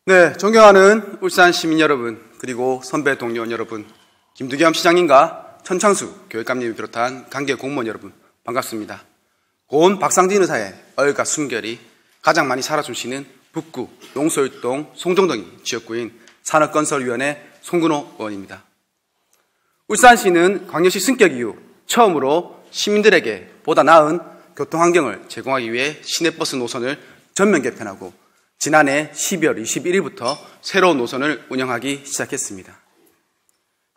네, 존경하는 울산 시민 여러분, 그리고 선배 동료 여러분, 김두겸 시장님과 천창수 교육감님을 비롯한 관계 공무원 여러분, 반갑습니다. 고은 박상진 의사의 얼과 순결이 가장 많이 살아주시는 북구, 용서일동, 송정동이 지역구인 산업건설위원회 송근호 의원입니다. 울산시는 광역시 승격 이후 처음으로 시민들에게 보다 나은 교통환경을 제공하기 위해 시내버스 노선을 전면 개편하고 지난해 12월 21일부터 새로운 노선을 운영하기 시작했습니다.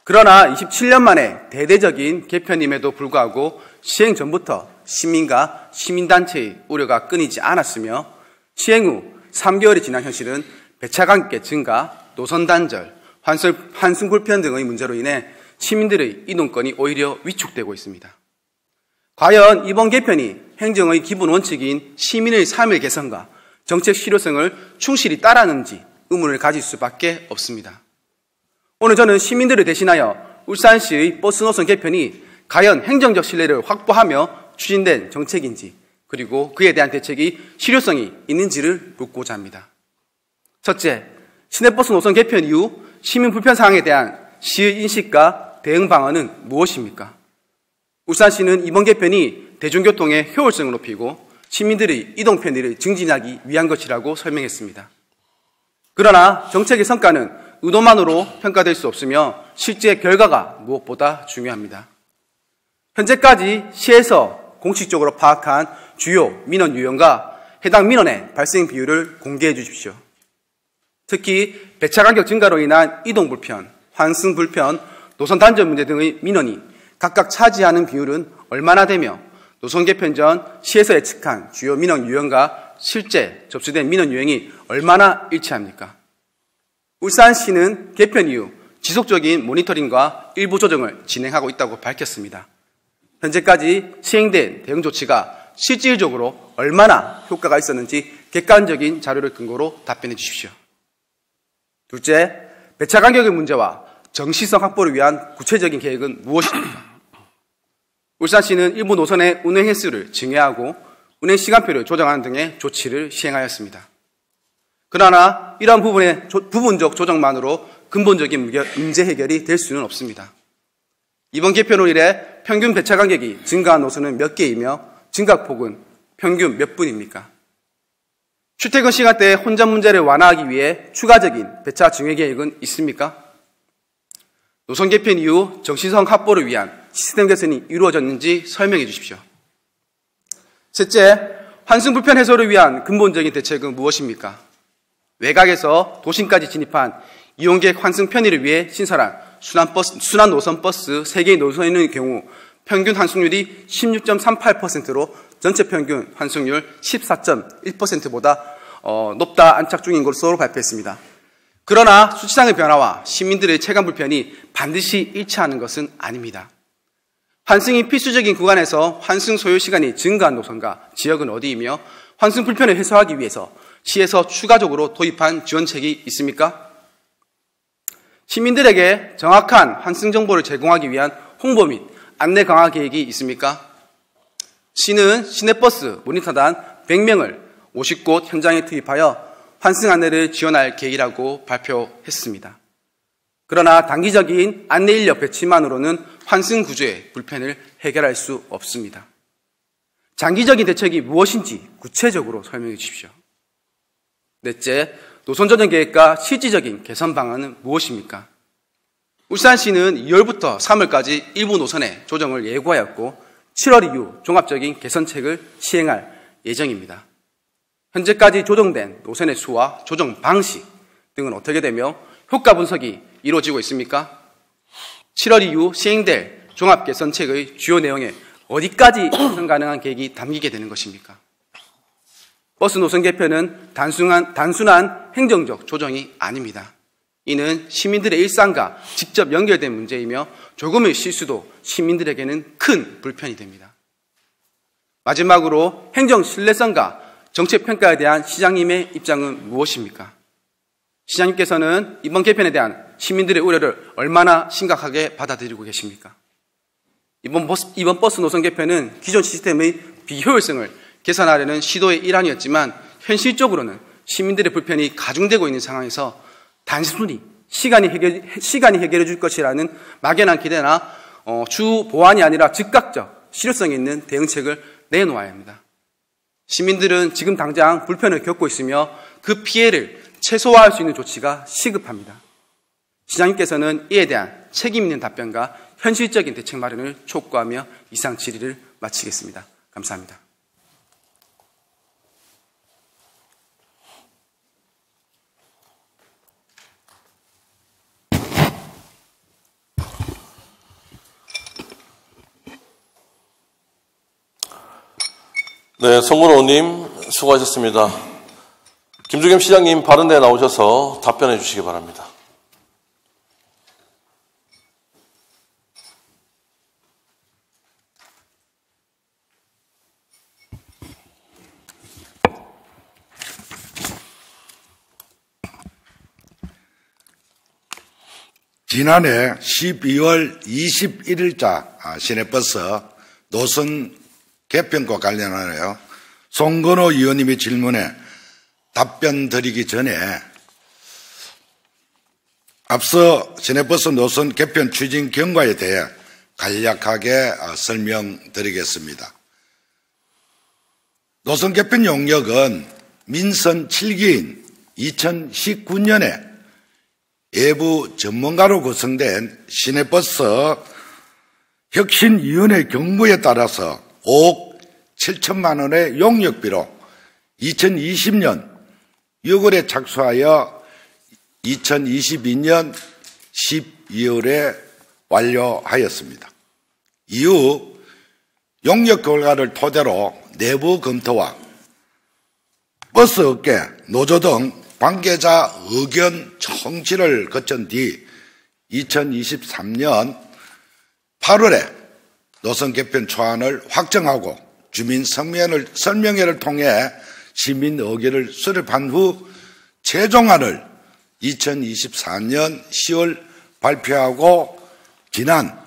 그러나 27년 만에 대대적인 개편임에도 불구하고 시행 전부터 시민과 시민단체의 우려가 끊이지 않았으며 시행 후 3개월이 지난 현실은 배차관계 증가, 노선 단절, 환승 불편 등의 문제로 인해 시민들의 이동권이 오히려 위축되고 있습니다. 과연 이번 개편이 행정의 기본 원칙인 시민의 삶의 개선과 정책 실효성을 충실히 따르는지 의문을 가질 수밖에 없습니다. 오늘 저는 시민들을 대신하여 울산시의 버스 노선 개편이 과연 행정적 신뢰를 확보하며 추진된 정책인지, 그리고 그에 대한 대책이 실효성이 있는지를 묻고자 합니다. 첫째, 시내버스 노선 개편 이후 시민 불편 사항에 대한 시의 인식과 대응 방안은 무엇입니까? 울산시는 이번 개편이 대중교통의 효율성을 높이고 시민들의 이동 편의를 증진하기 위한 것이라고 설명했습니다. 그러나 정책의 성과는 의도만으로 평가될 수 없으며 실제 결과가 무엇보다 중요합니다. 현재까지 시에서 공식적으로 파악한 주요 민원 유형과 해당 민원의 발생 비율을 공개해 주십시오. 특히 배차 간격 증가로 인한 이동 불편, 환승 불편, 노선 단절 문제 등의 민원이 각각 차지하는 비율은 얼마나 되며 노선 개편 전 시에서 예측한 주요 민원 유형과 실제 접수된 민원 유형이 얼마나 일치합니까? 울산시는 개편 이후 지속적인 모니터링과 일부 조정을 진행하고 있다고 밝혔습니다. 현재까지 시행된 대응 조치가 실질적으로 얼마나 효과가 있었는지 객관적인 자료를 근거로 답변해 주십시오. 둘째, 배차 간격의 문제와 정시성 확보를 위한 구체적인 계획은 무엇입니까? 울산시는 일부 노선의 운행 횟수를 증액하고 운행 시간표를 조정하는 등의 조치를 시행하였습니다. 그러나 이러한 부분의 부분적 조정만으로 근본적인 문제 해결이 될 수는 없습니다. 이번 개편으로 인해 평균 배차 간격이 증가한 노선은 몇 개이며 증가폭은 평균 몇 분입니까? 출퇴근 시간대의 혼잡 문제를 완화하기 위해 추가적인 배차 증액 계획은 있습니까? 노선 개편 이후 정시성 확보를 위한 시스템 개선이 이루어졌는지 설명해 주십시오. 셋째, 환승 불편 해소를 위한 근본적인 대책은 무엇입니까? 외곽에서 도심까지 진입한 이용객 환승 편의를 위해 신설한 순환 노선 버스 3개의 노선의 경우 평균 환승률이 16.38%로 전체 평균 환승률 14.1%보다 높다 안착 중인 것으로 발표했습니다. 그러나 수치상의 변화와 시민들의 체감 불편이 반드시 일치하는 것은 아닙니다. 환승이 필수적인 구간에서 환승 소요 시간이 증가한 노선과 지역은 어디이며 환승 불편을 해소하기 위해서 시에서 추가적으로 도입한 지원책이 있습니까? 시민들에게 정확한 환승 정보를 제공하기 위한 홍보 및 안내 강화 계획이 있습니까? 시는 시내버스 모니터단 100명을 50곳 현장에 투입하여 환승 안내를 지원할 계획이라고 발표했습니다. 그러나 단기적인 안내 인력 배치만으로는 환승 구조의 불편을 해결할 수 없습니다. 장기적인 대책이 무엇인지 구체적으로 설명해 주십시오. 넷째, 노선 조정 계획과 실질적인 개선 방안은 무엇입니까? 울산시는 2월부터 3월까지 일부 노선의 조정을 예고하였고 7월 이후 종합적인 개선책을 시행할 예정입니다. 현재까지 조정된 노선의 수와 조정 방식 등은 어떻게 되며 효과 분석이 이루어지고 있습니까? 7월 이후 시행될 종합 개선책의 주요 내용에 어디까지 개선 가능한 계획이 담기게 되는 것입니까? 버스 노선 개편은 단순한 행정적 조정이 아닙니다. 이는 시민들의 일상과 직접 연결된 문제이며 조금의 실수도 시민들에게는 큰 불편이 됩니다. 마지막으로 행정 신뢰성과 정책 평가에 대한 시장님의 입장은 무엇입니까? 시장님께서는 이번 개편에 대한 시민들의 우려를 얼마나 심각하게 받아들이고 계십니까? 이번 버스 노선 개편은 기존 시스템의 비효율성을 개선하려는 시도의 일환이었지만 현실적으로는 시민들의 불편이 가중되고 있는 상황에서 단순히 시간이 해결해 줄 것이라는 막연한 기대나 주 보완이 아니라 즉각적 실효성 있는 대응책을 내놓아야 합니다. 시민들은 지금 당장 불편을 겪고 있으며 그 피해를 최소화할 수 있는 조치가 시급합니다. 시장님께서는 이에 대한 책임 있는 답변과 현실적인 대책 마련을 촉구하며 이상 질의를 마치겠습니다. 감사합니다. 네, 송근호 의원님 수고하셨습니다. 김주겸 시장님 바른데 나오셔서 답변해 주시기 바랍니다. 지난해 12월 21일자 시내버스 노선 개편과 관련하여 송건호 의원님의 질문에 답변 드리기 전에 앞서 시내버스 노선 개편 추진 경과에 대해 간략하게 설명드리겠습니다. 노선 개편 용역은 민선 7기인 2019년에 외부 전문가로 구성된 시내버스 혁신위원회 경고에 따라서 5억 7천만 원의 용역비로 2020년 6월에 착수하여 2022년 12월에 완료하였습니다. 이후 용역 결과를 토대로 내부 검토와 버스업계, 노조 등 관계자 의견 청취를 거친 뒤 2023년 8월에 노선 개편 초안을 확정하고 주민 설명회를 통해 시민 의견을 수립한 후 최종안을 2024년 10월 발표하고 지난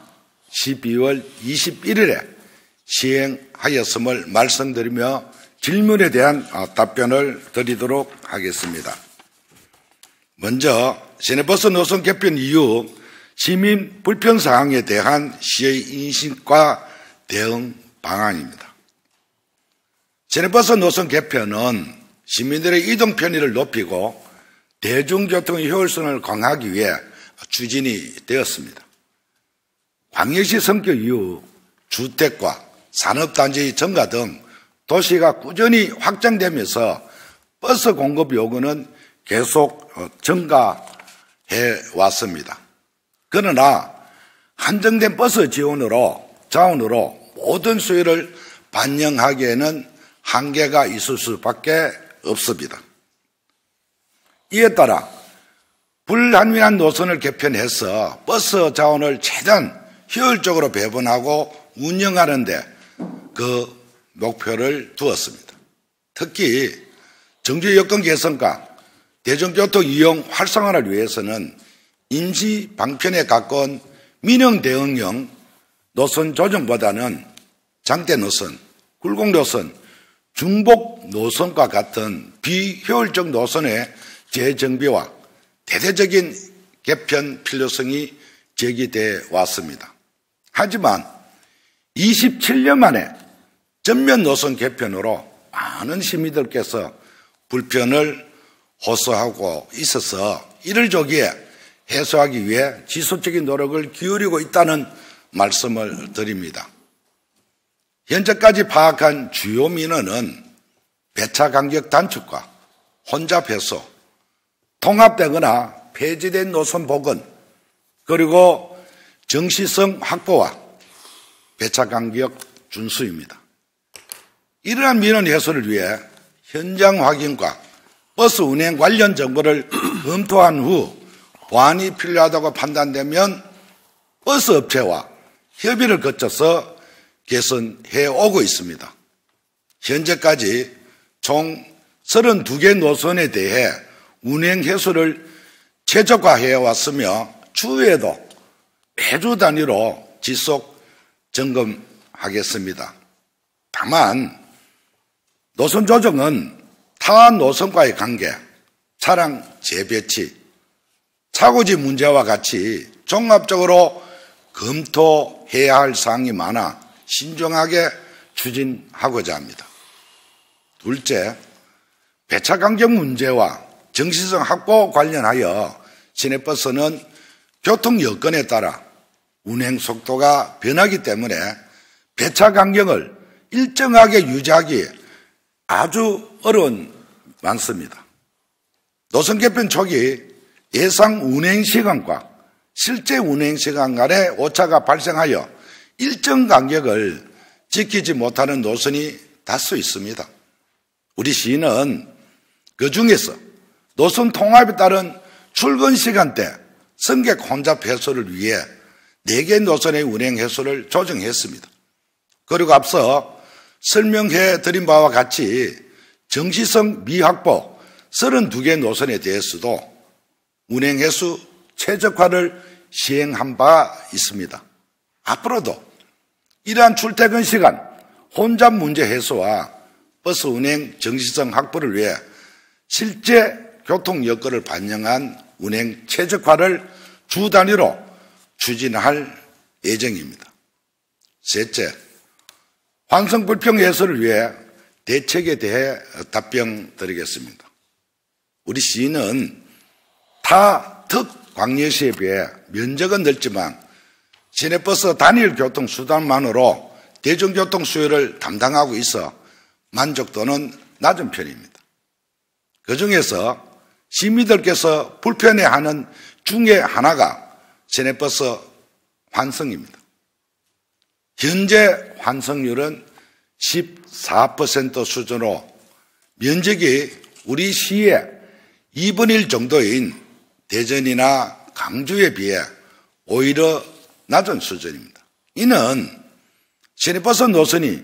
12월 21일에 시행하였음을 말씀드리며 질문에 대한 답변을 드리도록 하겠습니다. 먼저 시내버스 노선 개편 이후 시민 불편 사항에 대한 시의 인식과 대응 방안입니다. 시내버스 노선 개편은 시민들의 이동 편의를 높이고 대중교통의 효율성을 강화하기 위해 추진이 되었습니다. 광역시 성격 이후 주택과 산업단지 증가 등 도시가 꾸준히 확장되면서 버스 공급 요구는 계속 증가해 왔습니다. 그러나 한정된 버스 자원으로 모든 수요를 반영하기에는 한계가 있을 수밖에 없습니다. 이에 따라 불한민한 노선을 개편해서 버스 자원을 최대한 효율적으로 배분하고 운영하는 데 그 목표를 두었습니다. 특히 정주 여건 개선과 대중교통 이용 활성화를 위해서는 임시 방편에 가까운 민영 대응형 노선 조정보다는 장대 노선, 굴곡 노선, 중복 노선과 같은 비효율적 노선의 재정비와 대대적인 개편 필요성이 제기돼 왔습니다. 하지만 27년 만에 전면 노선 개편으로 많은 시민들께서 불편을 호소하고 있어서 이를 조기에 해소하기 위해 지속적인 노력을 기울이고 있다는 말씀을 드립니다. 현재까지 파악한 주요 민원은 배차 간격 단축과 혼잡 해소, 통합되거나 폐지된 노선 복원, 그리고 정시성 확보와 배차 간격 준수입니다. 이러한 민원 해소를 위해 현장 확인과 버스 운행 관련 정보를 검토한 후 보완이 필요하다고 판단되면 버스 업체와 협의를 거쳐서 개선해 오고 있습니다. 현재까지 총 32개 노선에 대해 운행 해소를 최적화해 왔으며 추후에도 매주 단위로 지속 점검하겠습니다. 다만 노선 조정은 타 노선과의 관계, 차량 재배치, 차고지 문제와 같이 종합적으로 검토해야 할 사항이 많아 신중하게 추진하고자 합니다. 둘째, 배차 간격 문제와 정시성 확보 관련하여 시내버스는 교통 여건에 따라 운행 속도가 변하기 때문에 배차 간격을 일정하게 유지하기 아주 어려운 많습니다. 노선 개편 초기 예상 운행 시간과 실제 운행 시간 간의 오차가 발생하여 일정 간격을 지키지 못하는 노선이 다수 있습니다. 우리 시는 그 중에서 노선 통합에 따른 출근 시간대 승객 혼잡 해소를 위해 4개 노선의 운행 횟수를 조정했습니다. 그리고 앞서 설명해 드린 바와 같이 정시성 미확보 32개 노선에 대해서도 운행 횟수 최적화를 시행한 바 있습니다. 앞으로도 이러한 출퇴근 시간 혼잡 문제 해소와 버스 운행 정시성 확보를 위해 실제 교통 여건을 반영한 운행 최적화를 주 단위로 추진할 예정입니다. 셋째, 환승 불평 해소를 위해 대책에 대해 답변 드리겠습니다. 우리 시는 타 특광역시에 비해 면적은 넓지만 시내버스 단일 교통 수단만으로 대중교통 수요를 담당하고 있어 만족도는 낮은 편입니다. 그중에서 시민들께서 불편해하는 중에 하나가 시내버스 환승입니다. 현재 환승률은 14% 수준으로 면적이 우리 시의 2분의 1 정도인 대전이나 강주에 비해 오히려 낮은 수준입니다. 이는 시내버스 노선이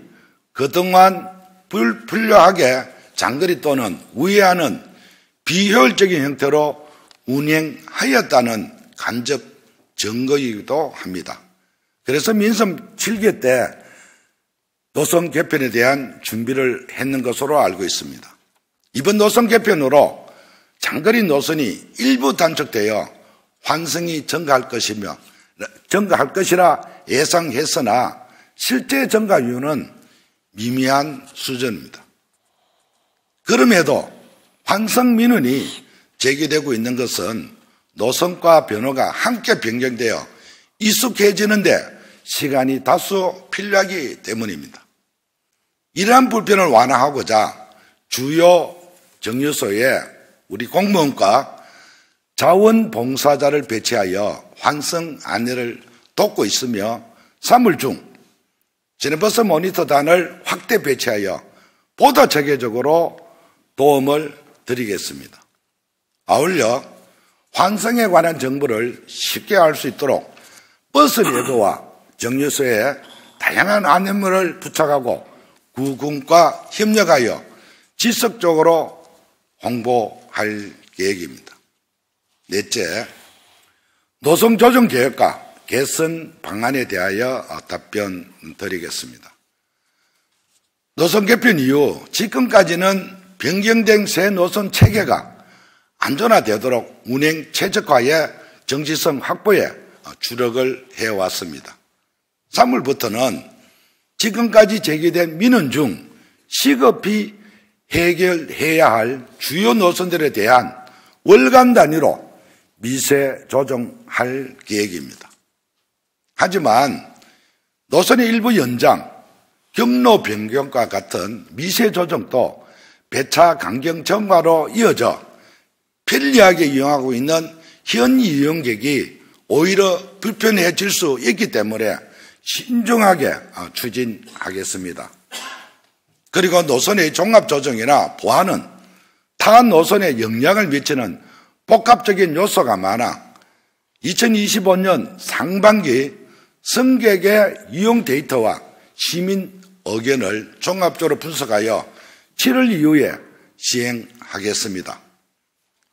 그동안 불필요하게 장거리 또는 우회하는 비효율적인 형태로 운행하였다는 간접 증거이기도 합니다. 그래서 민선 7개 때 노선 개편에 대한 준비를 했는 것으로 알고 있습니다. 이번 노선 개편으로 장거리 노선이 일부 단축되어 환승이 증가할 것이라 예상했으나 실제 증가 이유는 미미한 수준입니다. 그럼에도 환승 민원이 제기되고 있는 것은 노선과 변호가 함께 변경되어 익숙해지는데 시간이 다소 필요하기 때문입니다. 이러한 불편을 완화하고자 주요 정류소에 우리 공무원과 자원봉사자를 배치하여 환승 안내를 돕고 있으며 3월 중 시내버스 모니터단을 확대 배치하여 보다 체계적으로 도움을 드리겠습니다. 아울러 환승에 관한 정보를 쉽게 알 수 있도록 버스 레더와 정류소에 다양한 안내물을 부착하고 구군과 협력하여 지속적으로 홍보할 계획입니다. 넷째, 노선 조정 계획과 개선 방안에 대하여 답변 드리겠습니다. 노선 개편 이후 지금까지는 변경된 새 노선 체계가 안전화되도록 운행 최적화에 정시성 확보에 주력을 해왔습니다. 3월부터는 지금까지 제기된 민원 중 시급히 해결해야 할 주요 노선들에 대한 월간 단위로 미세 조정할 계획입니다. 하지만 노선의 일부 연장, 경로 변경과 같은 미세 조정도 배차 간격 정화로 이어져 편리하게 이용하고 있는 현 이용객이 오히려 불편해질 수 있기 때문에 신중하게 추진하겠습니다. 그리고 노선의 종합조정이나 보완은 타 노선에 영향을 미치는 복합적인 요소가 많아 2025년 상반기 승객의 이용 데이터와 시민 의견을 종합적으로 분석하여 7월 이후에 시행하겠습니다.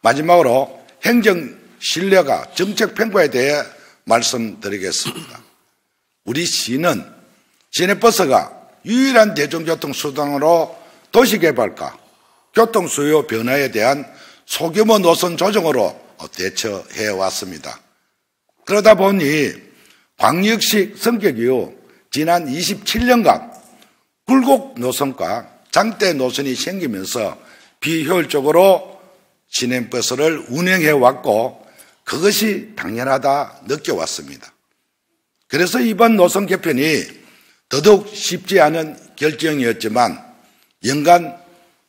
마지막으로 행정 신뢰가 정책 평가에 대해 말씀드리겠습니다. 우리 시는 시내버스가 유일한 대중교통 수단으로 도시개발과 교통 수요 변화에 대한 소규모 노선 조정으로 대처해 왔습니다. 그러다 보니 광역시 성격 이후 지난 27년간 굴곡 노선과 장대 노선이 생기면서 비효율적으로 시내버스를 운행해 왔고 그것이 당연하다 느껴왔습니다. 그래서 이번 노선 개편이 더더욱 쉽지 않은 결정이었지만 연간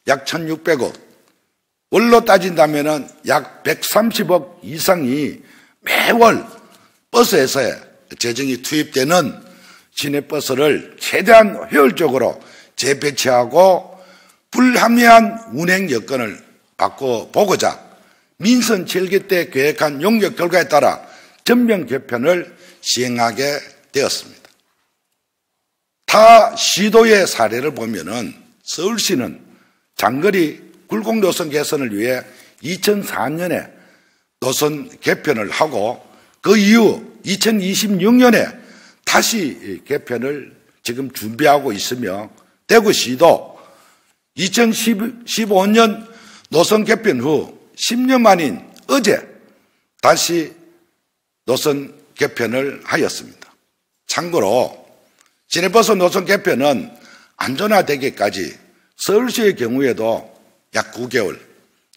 약 1,600억, 월로 따진다면 약 130억 이상이 매월 버스에서 재정이 투입되는 시내버스를 최대한 효율적으로 재배치하고 불합리한 운행 여건을 바꿔보고자 민선 7기 때 계획한 용역 결과에 따라 전면 개편을 시행하게 되었습니다. 타 시도의 사례를 보면은 서울시는 장거리 굴곡 노선 개선을 위해 2004년에 노선 개편을 하고 그 이후 2026년에 다시 개편을 지금 준비하고 있으며 대구시도 2015년 노선 개편 후 10년 만인 어제 다시 노선 개편을 하였습니다. 참고로 시내버스 노선 개편은 안전화되기까지 서울시의 경우에도 약 9개월,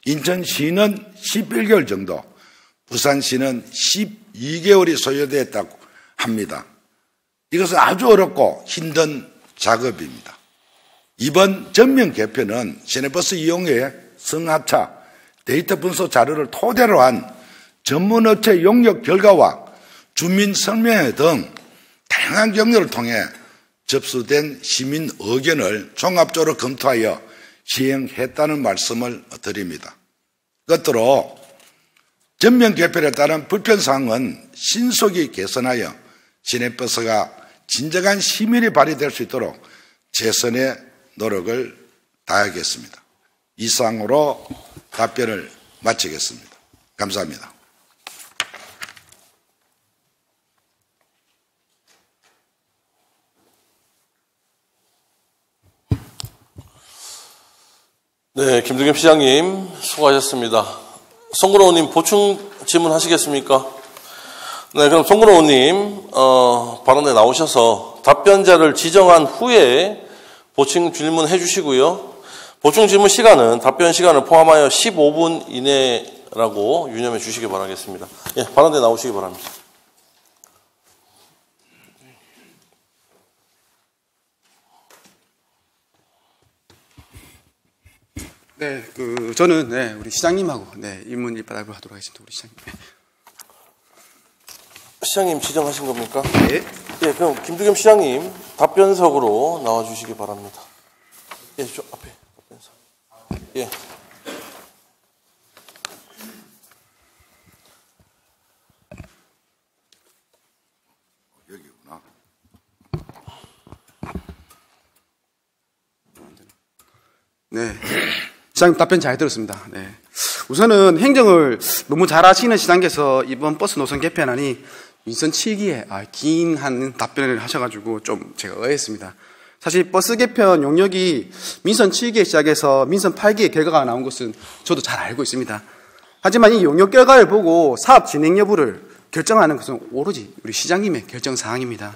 인천시는 11개월 정도, 부산시는 12개월이 소요되었다고 합니다. 이것은 아주 어렵고 힘든 작업입니다. 이번 전면 개편은 시내버스 이용의 성합차, 데이터 분석 자료를 토대로 한 전문업체 용역 결과와 주민 설명회 등 다양한 경로를 통해 접수된 시민 의견을 종합적으로 검토하여 시행했다는 말씀을 드립니다. 끝으로 전면 개편에 따른 불편사항은 신속히 개선하여 시내버스가 진정한 시민이 발휘될 수 있도록 최선의 노력을 다하겠습니다. 이상으로 답변을 마치겠습니다. 감사합니다. 네, 김두겸 시장님 수고하셨습니다. 송근호 의원님 보충 질문 하시겠습니까? 네, 그럼 송근호 의원님 발언에 나오셔서 답변자를 지정한 후에 보충 질문 해주시고요. 보충 질문 시간은 답변 시간을 포함하여 15분 이내라고 유념해 주시기 바라겠습니다. 예, 발언대 나오시기 바랍니다. 네, 저는 우리 시장님하고 일문 일바닥으로 하도록 하겠습니다. 우리 시장님. 시장님 지정하신 겁니까? 네. 예, 그럼 김두겸 시장님 답변석으로 나와 주시기 바랍니다. 예, 저 앞에 답변석. 예. 여기구나. 네. 시장님 답변 잘 들었습니다. 네. 우선은 행정을 너무 잘하시는 시장께서 이번 버스 노선 개편안이 민선 7기에 긴 한 답변을 하셔가지고 좀 제가 의아했습니다. 사실 버스 개편 용역이 민선 7기에 시작해서 민선 8기에 결과가 나온 것은 저도 잘 알고 있습니다. 하지만 이 용역 결과를 보고 사업 진행 여부를 결정하는 것은 오로지 우리 시장님의 결정 사항입니다.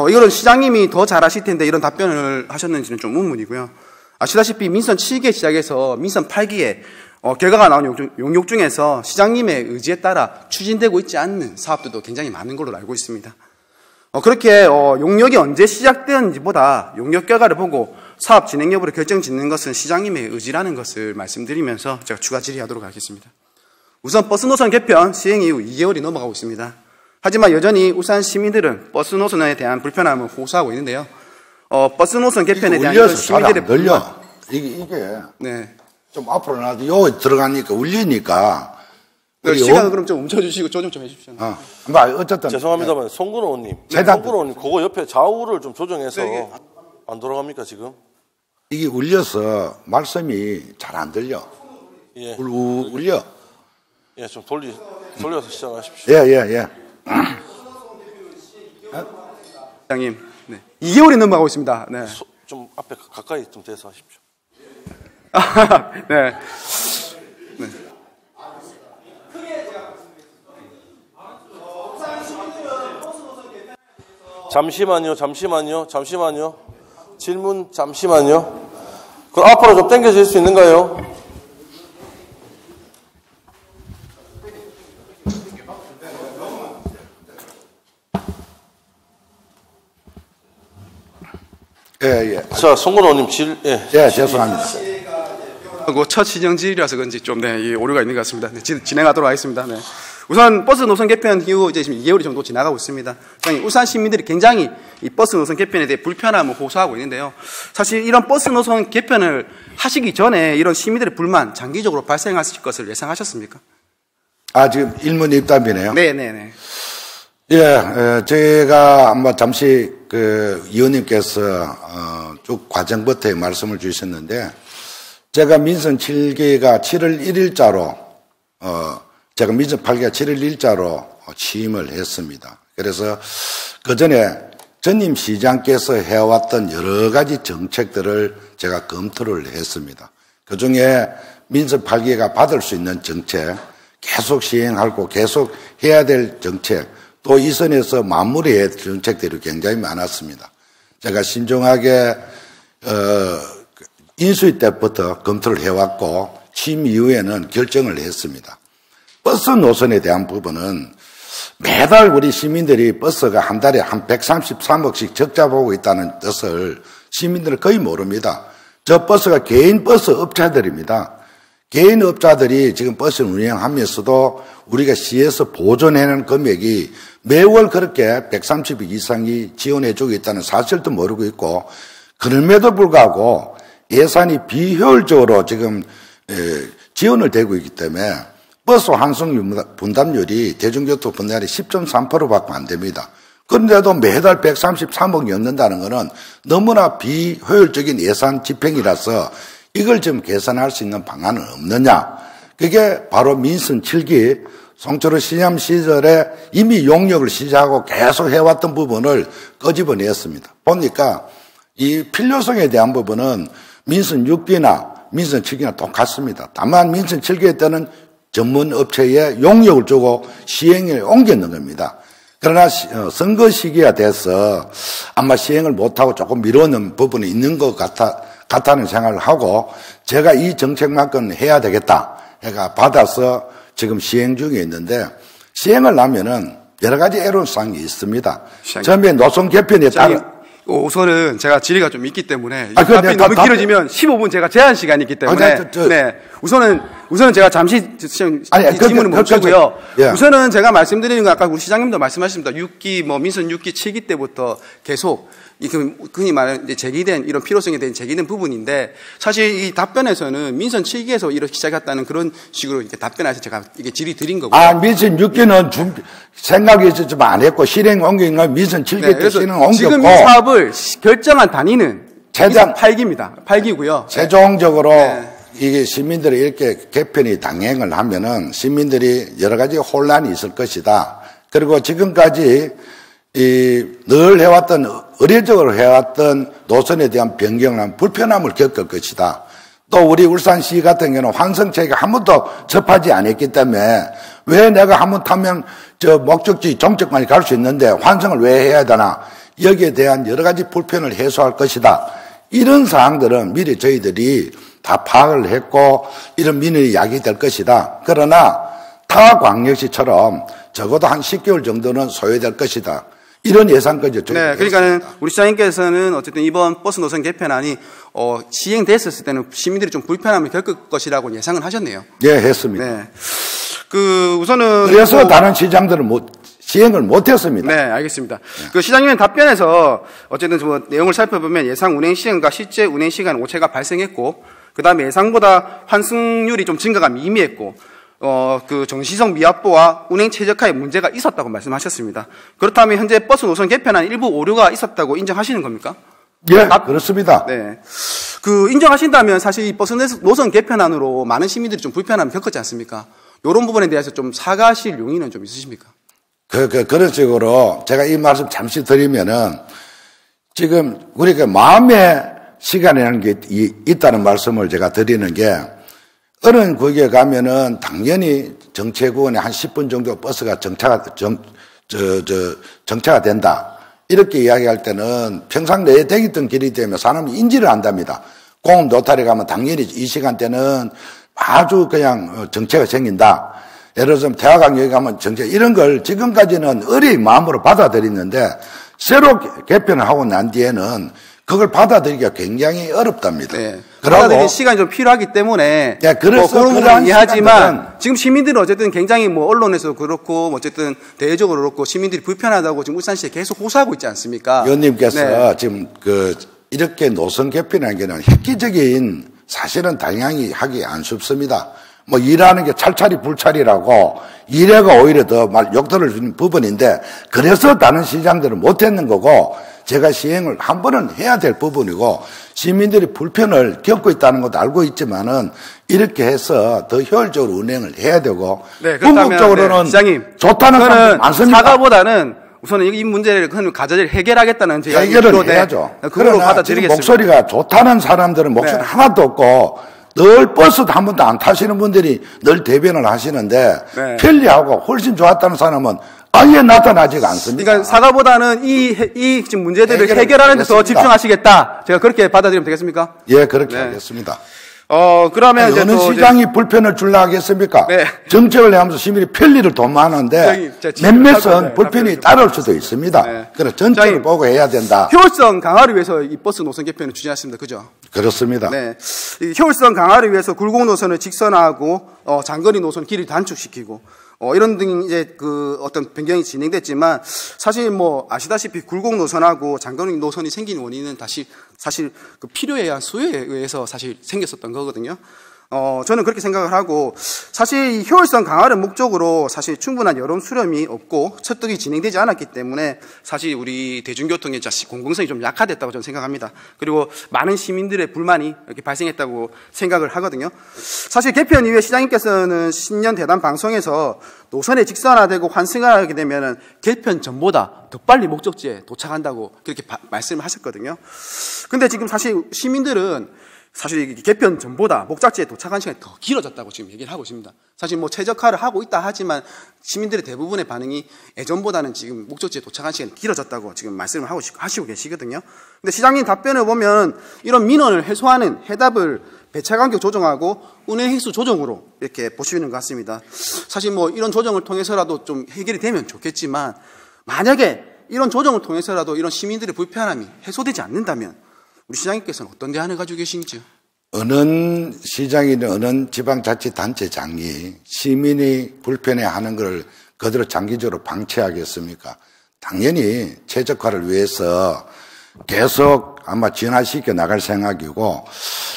이거는 시장님이 더 잘하실 텐데 이런 답변을 하셨는지는 좀 의문이고요. 아시다시피 민선 7기에 시작해서 민선 8기에 결과가 나온 용역 중에서 시장님의 의지에 따라 추진되고 있지 않는 사업들도 굉장히 많은 걸로 알고 있습니다. 그렇게 용역이 언제 시작되었는지보다 용역 결과를 보고 사업 진행 여부를 결정짓는 것은 시장님의 의지라는 것을 말씀드리면서 제가 추가 질의하도록 하겠습니다. 우선 버스 노선 개편 시행 이후 2개월이 넘어가고 있습니다. 하지만 여전히 울산 시민들은 버스 노선에 대한 불편함을 호소하고 있는데요. 버스 노선 개편에 대한 시민들의 불만. 이게 네. 좀 앞으로 나도 요 들어가니까 울리니까. 시간을 그럼 좀 멈춰주시고 조정 좀 해주십시오. 어쨌든. 죄송합니다만, 송근호 의원님. 송근호 의원님, 그거 옆에 좌우를 좀 조정해서 안 돌아갑니까, 지금? 이게 울려서 말씀이 잘 안 들려. 예. 울려. 예, 좀 돌려서 시작하십시오. 예. 시장님, 2개월이 넘어가고 있습니다. 네. 좀 앞에 가까이 좀 대서 하십시오. 네. 잠시만요. 질문 잠시만요. 그 앞으로 좀 당겨질 수 있는가요? 예. 자, 송근호 의원님 예, 죄송합니다. 첫 시정질이라서 그런지 좀, 네, 이 오류가 있는 것 같습니다. 네, 진행하도록 하겠습니다. 네. 우선 버스 노선 개편 이후 이제 지금 2개월이 정도 지나가고 있습니다. 울산 시민들이 굉장히 이 버스 노선 개편에 대해 불편함을 호소하고 있는데요. 사실 이런 버스 노선 개편을 하시기 전에 이런 시민들의 불만 장기적으로 발생하실 것을 예상하셨습니까? 지금 일문 입답이네요. 네네네. 예, 제가 아마 잠시 의원님께서 쭉 과정부터 말씀을 주셨는데, 제가 민선 7기가 7월 1일자로, 제가 민선 8기가 7월 1일자로 취임을 했습니다. 그래서 그 전에 전임 시장께서 해왔던 여러 가지 정책들을 제가 검토를 했습니다. 그 중에 민선 8기가 받을 수 있는 정책, 계속 시행하고 계속 해야 될 정책, 또 이 선에서 마무리해야 될 정책들이 굉장히 많았습니다. 제가 신중하게 인수위 때부터 검토를 해왔고 취임 이후에는 결정을 했습니다. 버스 노선에 대한 부분은 매달 우리 시민들이 버스가 한 달에 한 133억씩 적자 보고 있다는 뜻을 시민들은 거의 모릅니다. 저 버스가 개인 버스 업자들입니다. 개인 업자들이 지금 버스를 운영하면서도 우리가 시에서 보존해낸 금액이 매월 그렇게 130억 이상이 지원해주고 있다는 사실도 모르고 있고, 그럼에도 불구하고 예산이 비효율적으로 지금 지원을 되고 있기 때문에 버스 환승 분담률이 대중교통 분담률이 10.3%밖에 안 됩니다. 그런데도 매달 133억이 얻는다는 것은 너무나 비효율적인 예산 집행이라서 이걸 좀 개선할 수 있는 방안은 없느냐. 그게 바로 민선 7기 송철호 시장 시절에 이미 용역을 시작하고 계속 해왔던 부분을 끄집어냈습니다. 보니까 이 필요성에 대한 부분은 민선 6기나 민선 7기나 똑같습니다. 다만 민선 7기에 때는 전문 업체에 용역을 주고 시행에 옮겼는 겁니다. 그러나 선거 시기가 돼서 아마 시행을 못하고 조금 미루는 부분이 있는 것 같다는 생각을 하고, 제가 이 정책만큼 해야 되겠다 해가 받아서 지금 시행 중에 있는데, 시행을 하면은 여러 가지 애로사항이 있습니다. 처음에 노선 개편에 따른 우선은 제가 질의가 좀 있기 때문에 답변이 너무 길어지면 15분 제가 제한 시간이 있기 때문에 네, 우선은 제가 잠시 질문을 멈추고요. 예. 우선은 제가 말씀드리는 건 아까 우리 시장님도 말씀하셨습니다. 6기 민선 6기 7기 때부터 계속 흔히 말하는 이제 제기된 이런 필요성에 대한 제기된 부분인데, 사실 이 답변에서는 민선 7기에서 이렇게 시작했다는 그런 식으로 이렇게 답변해서 제가 이게 질의 드린 거고요. 민선 6기는 생각이 좀 안 했고 실행 옮긴 건 민선 7기 때 실행 옮겼고, 지금 이 사업을 결정한 단위는 민선 8기입니다. 8기고요. 최종적으로 이게 시민들이 이렇게 개편이 당행을 하면은 시민들이 여러 가지 혼란이 있을 것이다. 그리고 지금까지 늘 해왔던, 의례적으로 해왔던 노선에 대한 변경을 하면 불편함을 겪을 것이다. 또 우리 울산시 같은 경우는 환승체가 한 번도 접하지 않았기 때문에 왜 내가 한 번 타면 저 목적지 종점까지 갈 수 있는데 환승을 왜 해야 되나, 여기에 대한 여러 가지 불편을 해소할 것이다. 이런 사항들은 미리 저희들이 다 파악을 했고 이런 민원이 야기될 것이다. 그러나 타 광역시처럼 적어도 한 10개월 정도는 소요될 것이다. 이런 예상까지. 네, 그러니까는 우리 시장님께서는 어쨌든 이번 버스 노선 개편안이 시행됐었을 때는 시민들이 좀 불편함을 겪을 것이라고 예상을 하셨네요. 예, 했습니다. 네. 우선은 그래서 다른 시장들은 시행을 못했습니다. 네, 알겠습니다. 네. 시장님의 답변에서 어쨌든 내용을 살펴보면 예상 운행 시간과 실제 운행 시간 오차가 발생했고, 그 다음에 예상보다 환승률이 좀 증가가 미미했고, 정시성 미확보와 운행 최적화에 문제가 있었다고 말씀하셨습니다. 그렇다면 현재 버스 노선 개편안 일부 오류가 있었다고 인정하시는 겁니까? 예, 그렇습니다. 네. 인정하신다면 사실 이 버스 노선 개편안으로 많은 시민들이 좀 불편함을 겪었지 않습니까? 이런 부분에 대해서 좀 사과하실 용의는 좀 있으십니까? 그런 식으로 제가 이 말씀 잠시 드리면은, 지금 우리가 마음에 시간이라는 게 있다는 말씀을 제가 드리는 게 어느 구역에 가면은 당연히 정체구간에 한 10분 정도 버스가 정차가 된다. 이렇게 이야기할 때는 평상 내에 되겠던 길이기 때문에 사람이 인지를 안답니다. 공업 노탈에 가면 당연히 이 시간대는 아주 그냥 정체가 생긴다. 예를 들어서 대화강역에 가면 정체 이런 걸 지금까지는 어린 마음으로 받아들였는데 새로 개편을 하고 난 뒤에는 그걸 받아들이기가 굉장히 어렵답니다. 네. 받아들이는 시간이 좀 필요하기 때문에 네, 그래서 그런 부분은 이해하지만 지금 시민들은 어쨌든 굉장히 언론에서 그렇고 어쨌든 대외적으로 그렇고 시민들이 불편하다고 지금 울산시에 계속 호소하고 있지 않습니까? 의원님께서 네. 지금 이렇게 노선 개편하는 게는 획기적인 사실은 당연히 하기 안 쉽습니다. 일하는 게 찰찰이 불찰이라고 이래가 오히려 더 욕들을 주는 부분인데 그래서 다른 시장들은 못했는 거고 제가 시행을 한 번은 해야 될 부분이고 시민들이 불편을 겪고 있다는 것도 알고 있지만은 이렇게 해서 더 효율적으로 운행을 해야 되고 궁극적으로는 시장님, 좋다는 사람들 많습니다. 사과보다는 우선은 이 문제를 가져질 해결하겠다는 제 해결을 해야죠. 그러나 지금 목소리가 좋다는 사람들은 목소리 하나도 없고 늘 버스도 한 번도 안 타시는 분들이 늘 대변을 하시는데 편리하고 훨씬 좋았다는 사람은 아예 나타나지가 않습니다. 그러니까 사과보다는 이 지금 문제들을 해결하는 데 더 집중하시겠다. 제가 그렇게 받아들이면 되겠습니까? 예, 그렇게 하겠습니다. 그러면 어느 시장이 불편을 줄라 하겠습니까? 정책을 내면서 시민이 편리를 도모하는데 몇몇은 불편이 따라올 수도 있습니다. 그래서 전체를 보고 해야 된다. 효율성 강화를 위해서 이 버스 노선 개편을 추진했습니다. 그죠? 그렇습니다. 네. 이 효율성 강화를 위해서 굴곡 노선을 직선화하고 장거리 노선 길이를 단축시키고 이런 등 이제 어떤 변경이 진행됐지만 사실 아시다시피 굴곡 노선하고 장거리 노선이 생긴 원인은 사실 그 필요에 의한 수요에 의해서 사실 생겼었던 거거든요. 저는 그렇게 생각을 하고 사실 이 효율성 강화를 목적으로 사실 충분한 여론 수렴이 없고 첫득이 진행되지 않았기 때문에 사실 우리 대중교통의 공공성이 좀 약화됐다고 저는 생각합니다. 그리고 많은 시민들의 불만이 이렇게 발생했다고 생각을 하거든요. 사실 개편 이후에 시장님께서는 신년 대담 방송에서 노선에 직선화되고 환승하게 되면은 개편 전보다 더 빨리 목적지에 도착한다고 그렇게 말씀을 하셨거든요. 근데 지금 사실 시민들은 사실 개편 전보다 목적지에 도착한 시간이 더 길어졌다고 지금 얘기를 하고 있습니다. 사실 최적화를 하고 있다 하지만 시민들의 대부분의 반응이 예전보다는 지금 목적지에 도착한 시간이 길어졌다고 지금 말씀을 하시고 계시거든요. 근데 시장님 답변을 보면 이런 민원을 해소하는 해답을 배차 간격 조정하고 운행 횟수 조정으로 이렇게 보시는 것 같습니다. 사실 이런 조정을 통해서라도 좀 해결이 되면 좋겠지만 만약에 이런 조정을 통해서라도 이런 시민들의 불편함이 해소되지 않는다면 우리 시장님께서는 어떤 대안을 가지고 계신지요? 어느 시장이든 어느 지방자치단체장이 시민이 불편해하는 걸 그대로 장기적으로 방치하겠습니까? 당연히 최적화를 위해서 계속 아마 진화시켜 나갈 생각이고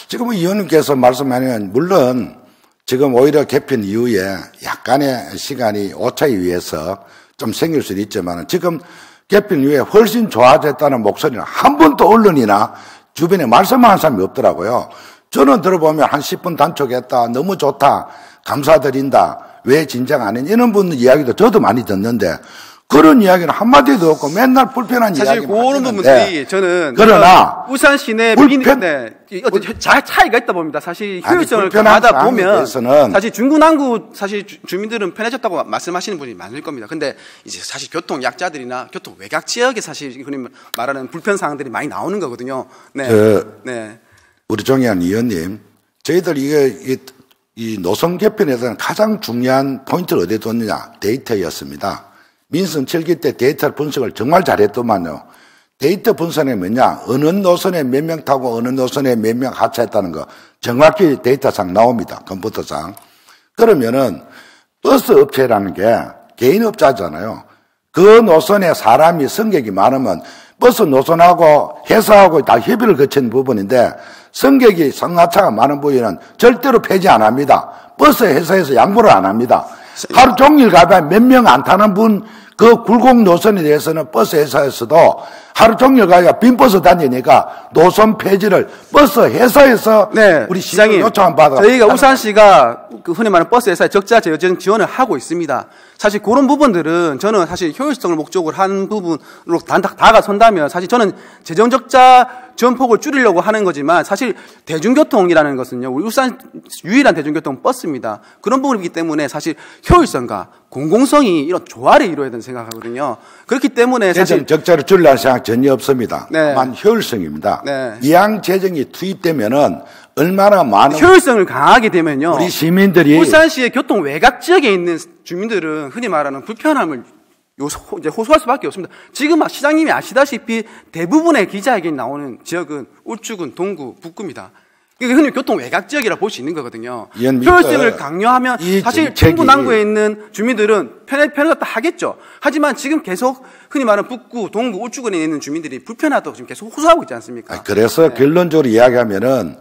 지금 의원님께서 말씀하는 물론 지금 오히려 개편 이후에 약간의 시간이 오차에 의해서 좀 생길 수는 있지만 지금 개편 이후에 훨씬 좋아졌다는 목소리는 한 번도 언론이나 주변에 말씀하는 사람이 없더라고요. 저는 들어보면 한 10분 단축했다. 너무 좋다. 감사드린다. 왜 진작 안 했냐. 이런 분들 이야기도 저도 많이 듣는데 그런 이야기는 한마디도 없고 맨날 불편한 이야기만 사실 그런 부분들이 저는 그러나 울산 시내 차이가 있다 봅니다. 사실 효율성을 가다 보면 사실 중구 남구 사실 주민들은 편해졌다고 말씀하시는 분이 많을 겁니다. 근데 이제 사실 교통 약자들이나 교통 외곽 지역에 사실 흔히 말하는 불편 사항들이 많이 나오는 거거든요. 우리 정의한 의원님, 저희들 이 노선 개편에 대한 가장 중요한 포인트를 어디에 뒀느냐? 데이터였습니다. 민선 7기 때 데이터 분석을 정말 잘했더만요. 데이터 분석이 뭐냐? 어느 노선에 몇 명 타고 어느 노선에 몇 명 하차했다는 거 정확히 데이터상 나옵니다. 컴퓨터상. 그러면은 버스 업체라는 게 개인업자잖아요. 그 노선에 사람이 승객이 많으면 버스 노선하고 회사하고 다 협의를 거친 부분인데 승객이 승하차가 많은 부위는 절대로 폐지 안 합니다. 버스 회사에서 양보를 안 합니다. 하루 종일 가면 몇 명 안 타는 분 그 굴곡 노선에 대해서는 버스 회사에서도 하루 종일 가야 빈 버스 다니니까 노선 폐지를 버스 회사에서 네, 우리 시장이 요청을 받아 저희가 울산시가 그 흔히 말하는 버스 회사에 적자 재정 지원을 하고 있습니다. 사실 그런 부분들은 저는 사실 효율성을 목적으로 한 부분으로 다가선다면 사실 저는 재정 적자 지원폭을 줄이려고 하는 거지만 사실 대중교통이라는 것은요, 우리 울산 유일한 대중교통 버스입니다. 그런 부분이기 때문에 사실 효율성과 공공성이 이런 조화를 이루어야 된다고 생각하거든요. 그렇기 때문에 사실 적자를 줄이라는 생각 전혀 없습니다. 네. 다만 효율성입니다. 네. 이양 재정이 투입되면은 얼마나 많은 효율성을 강하게 되면요, 우리 시민들이 울산시의 교통 외곽 지역에 있는 주민들은 흔히 말하는 불편함을 이제 호소할 수밖에 없습니다. 지금 시장님이 아시다시피 대부분의 기자회견이 나오는 지역은 울주군, 동구, 북구입니다. 이게 흔히 교통 외곽 지역이라 볼 수 있는 거거든요. 효율성을 강요하면 사실 충북 남구에 있는 주민들은 편하다 하겠죠. 하지만 지금 계속 흔히 말하는 북구, 동구, 울주군에 있는 주민들이 불편하다고 지금 계속 호소하고 있지 않습니까? 그래서 네. 결론적으로 이야기하면은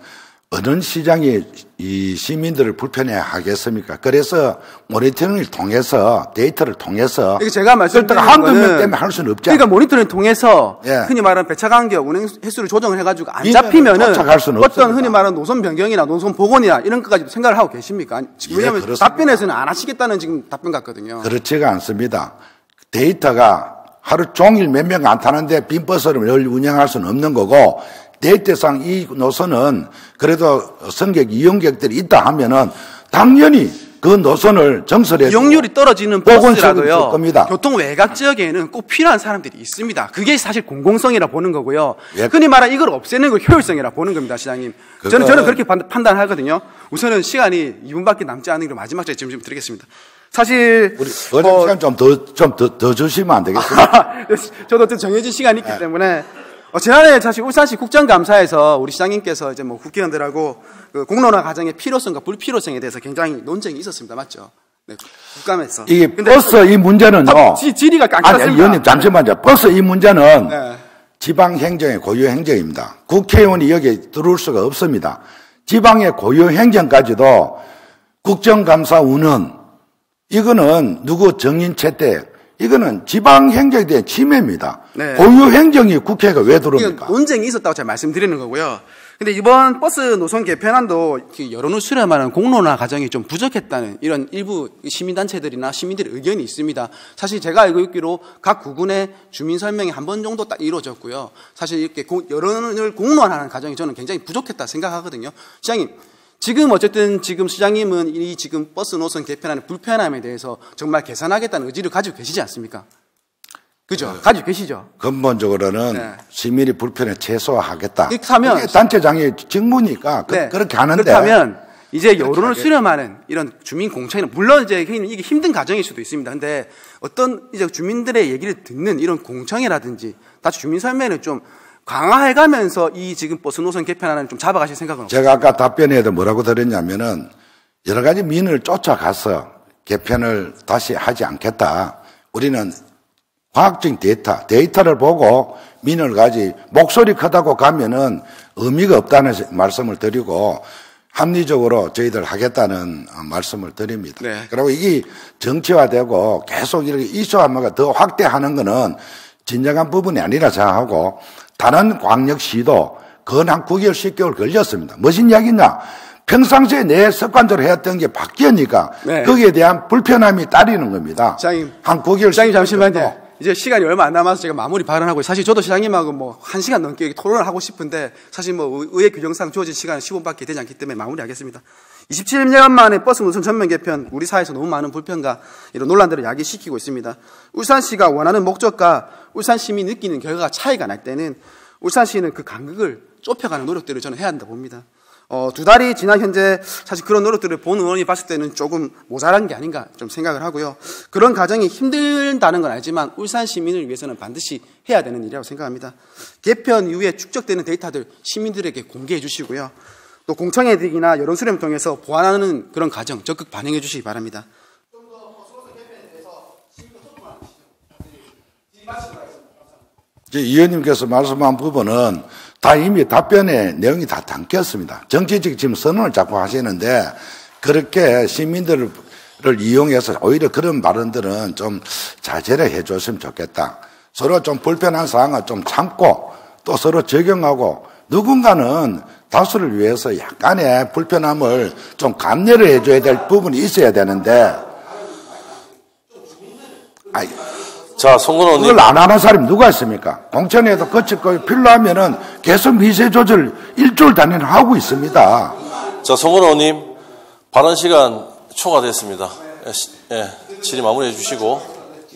어느 시장이 이 시민들을 불편해 하겠습니까? 그래서 모니터링을 통해서 데이터를 통해서 제가 말씀드리는 한두 명 거는 때문에 할 수는 없죠. 그러니까 모니터링을 통해서 예. 흔히 말하는 배차 간격, 운행 횟수를 조정을 해가지고 안 잡히면은 쫓아갈 수는 어떤 없습니다. 흔히 말하는 노선 변경이나 노선 복원이나 이런 것까지 생각을 하고 계십니까? 왜냐하면 그렇습니다. 답변에서는 안 하시겠다는 지금 답변 같거든요. 그렇지가 않습니다. 데이터가 하루 종일 몇 명 안 타는데 빈 버스를 늘 운영할 수는 없는 거고 데이터상 이 노선은 그래도 승객 이용객들이 있다 하면은 당연히 그 노선을 정설해 이용률이 떨어지는 복원책을 버스라도요, 줄 겁니다. 교통 외곽 지역에는 꼭 필요한 사람들이 있습니다. 그게 사실 공공성이라 보는 거고요. 예. 흔히 말하는 이걸 없애는 걸 효율성이라 보는 겁니다, 시장님. 저는 그렇게 판단하거든요. 우선은 시간이 2분밖에 남지 않은 걸 마지막 질문 좀 드리겠습니다. 사실 우리 시간 좀 더 주시면 안 되겠습니까? 저도 어떤 정해진 시간이 있기 때문에 지난해 사실 울산시 국정감사에서 우리 시장님께서 이제 뭐 국회의원들하고 그 공론화 과정의 필요성과 불필요성에 대해서 굉장히 논쟁이 있었습니다, 맞죠? 네, 국감에서. 이게 버스 이 문제는요. 질의가 깡패습니다. 의원님 잠시만요. 버스 이 문제는 네. 지방 행정의 고유 행정입니다. 국회의원이 여기에 들어올 수가 없습니다. 지방의 고유 행정까지도 국정감사 운원 이거는 누구 정인 채택 이거는 지방 행정에 대한 침해입니다. 네. 고유 행정이 국회가 왜 들어옵니까? 논쟁이 있었다고 제가 말씀드리는 거고요. 근데 이번 버스 노선 개편안도 여론을 수렴하는 공론화 과정이 좀 부족했다는 이런 일부 시민단체들이나 시민들의 의견이 있습니다. 사실 제가 알고 있기로 각 구군의 주민 설명이 한 번 정도 딱 이루어졌고요. 사실 이렇게 여론을 공론화하는 과정이 저는 굉장히 부족했다 생각하거든요. 시장님, 지금 어쨌든 지금 시장님은 이 지금 버스 노선 개편안의 불편함에 대해서 정말 개선하겠다는 의지를 가지고 계시지 않습니까? 그죠? 가지고 계시죠? 근본적으로는 네. 시민이 불편을 최소화하겠다. 그렇다면 그게 단체장의 직무니까 네. 그렇게 하는데 그렇다면 이제 여론을 수렴하는 이런 주민 공청회는 물론 이제 이게 힘든 과정일 수도 있습니다. 근데 어떤 이제 주민들의 얘기를 듣는 이런 공청회라든지 다시 주민 설명을 좀 강화해가면서 이 지금 버스 노선 개편안을 좀 잡아가실 생각은 없어요? 제가 아까 답변에도 뭐라고 드렸냐면은 여러 가지 민을 쫓아가서 개편을 다시 하지 않겠다. 우리는 과학적인 데이터를 보고 민을 가지 목소리 크다고 가면은 의미가 없다는 말씀을 드리고 합리적으로 저희들 하겠다는 말씀을 드립니다. 네. 그리고 이게 정치화되고 계속 이렇게 이슈화가 더 확대하는 거는 진정한 부분이 아니라 생각하고 다른 광역시도 건 한 9개월, 10개월 걸렸습니다. 무슨 이야기냐? 평상시에 내 습관대로 해왔던 게 바뀌었니까 네. 거기에 대한 불편함이 따르는 겁니다. 시장님, 한 9개월, 시장님 10개월 잠시만요. 정도. 이제 시간이 얼마 안 남아서 제가 마무리 발언하고 사실 저도 시장님하고 뭐 1시간 넘게 토론을 하고 싶은데 사실 뭐 의회 규정상 주어진 시간은 10분밖에 되지 않기 때문에 마무리하겠습니다. 27년 만에 버스 노선 전면 개편 우리 사회에서 너무 많은 불편과 이런 논란들을 야기시키고 있습니다. 울산시가 원하는 목적과 울산 시민이 느끼는 결과가 차이가 날 때는 울산시는 그 간극을 좁혀가는 노력들을 저는 해야 한다고 봅니다. 두 달이 지난 현재 사실 그런 노력들을 본 의원이 봤을 때는 조금 모자란 게 아닌가 좀 생각을 하고요. 그런 과정이 힘들다는 건 알지만 울산 시민을 위해서는 반드시 해야 되는 일이라고 생각합니다. 개편 이후에 축적되는 데이터들 시민들에게 공개해 주시고요. 또 공청회나 여론 수렴을 통해서 보완하는 그런 과정 적극 반영해 주시기 바랍니다. 좀 더 버스 개편에 대해서 시민들 소통을 하시죠. 의원님께서 말씀한 부분은 다 이미 답변의 내용이 다 담겼습니다. 정치적 지금 선언을 자꾸 하시는데 그렇게 시민들을 이용해서 오히려 그런 발언들은 좀 자제를 해 줬으면 좋겠다. 서로 좀 불편한 상황을 좀 참고 또 서로 적용하고 누군가는 다수를 위해서 약간의 불편함을 좀 감내를 해줘야 될 부분이 있어야 되는데, 자, 송근호 의원님. 그걸 안 하는 사람이 누가 있습니까? 공천에도 거치고 필요하면은 계속 미세 조절 일주일 단위로 하고 있습니다. 자, 송근호 의원님. 발언 시간 초과됐습니다. 예, 질의 마무리해 주시고.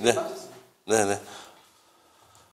네.